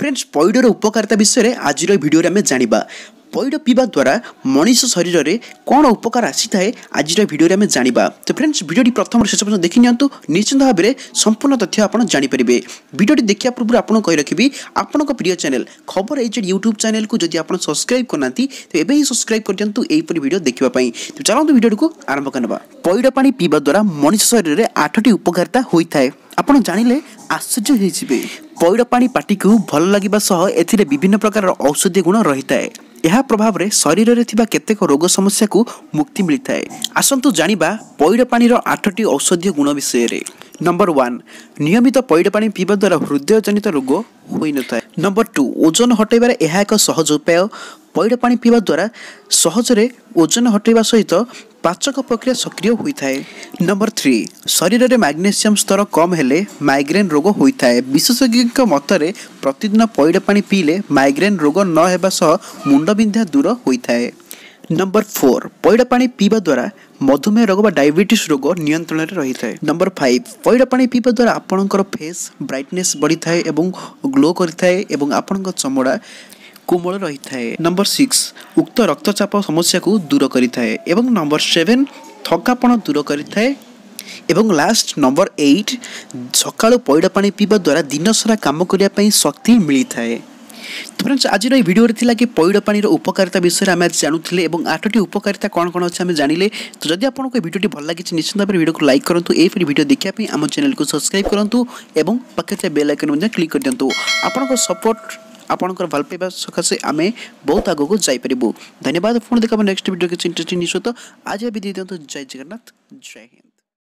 Friends pader उपकारिता विषय आज video आम जाना पैड पीवा द्वारा मनीष शरीर में कौन उपकार आसी थाए आज भिडियो आम जाना। तो फ्रेंड्स भिडियो प्रथम शेष पर्यटन देखी नियंतु निश्चित भाव में संपूर्ण तथ्य आप जानीपर। भिडियो देखा पूर्व आपको कही रखी आपण प्रिय चैनल खबर एजेड यूट्यूब चैनल को जब आप सब्सक्राइब करना तो एवं ही सब्सक्राइब कर दिंतु यहीपरि भिडियो देखापी। तो चलते भिडियो को आरंभ करवा। पैड पानी पीवा द्वारा मनीष शरीर में 8टी उपकारिता होता है। आप जानिले आश्चर्य होइजिबे। पैड पानी पाटी को भल लगिबा सह एथिरे विभिन्न प्रकार औषधीय गुण रही है। यह प्रभाव रे शरीर में थिबा केतेक रोग समस्या को मुक्ति मिलता है। आसंतु जानिबा पैड पानी 8टी औषधीय गुण विषय रे। नंबर 1 नियमित पैड पानी पीवा द्वारा हृदय जनित रोग होई न थाए। नंबर 2 ओजन हटाइबार यह एक सहज उपाय। पैड पानी पीवा द्वारा सहजरे ओजन हटाइबा सहित पाचक प्रक्रिया सक्रिय होता है। नंबर 3 शरीर में मैग्नेशियम स्तर कम हेले माइग्रेन रोग होता है। विशेषज्ञ मतरे प्रतिदिन पैड पानी पीले माइग्रेन रोग न हेबा सह मुंडबिंधा दूर होता है। नंबर 4 पैड पानी पीवा द्वारा मधुमेह रोग व डायबिटीज रोग नियंत्रण में रही है। नंबर 5 पैड पानी पीवा द्वारा आपणकर फेस ब्राइटनेस बढ़ी थाए एवं ग्लो करिथाए एवं आपणकर चमड़ा कोमल रही है। नंबर 6 उक्त रक्तचाप समस्या को दूर करिथाए एवं नंबर 7 थकापन दूर करिथाए एवं लास्ट नंबर 8 सकाळु पैड पानी पीवा द्वारा दिन सारा काम करिया पई शक्ति मिलता है। तो फ्रेंड्स आज भिडियो थिला कि पैड पानी उपकारिता विषय आम जानुले और 8टी उपकारिता कौन कौन अच्छे आम जानिले। तो जदि आपको भिडियो भल लगी निश्चित भाव में भिडियो को लाइक करूँ यही भिडियो देखापी आम चैनल को सब्सक्राइब करूँ और पाखे बेल आइकन क्लिक कर दिंतु। आपन सपोर्ट आपनकर भल पाइबा सकाशे आमे बहुत आगो जाइपरिबु। धन्यवाद। पुणी देखा नेक्स्ट वीडियो किसी इंटरेस्टिंग न्यूज तो आज विदाई दियंतु। जय जगन्नाथ जय हिंद।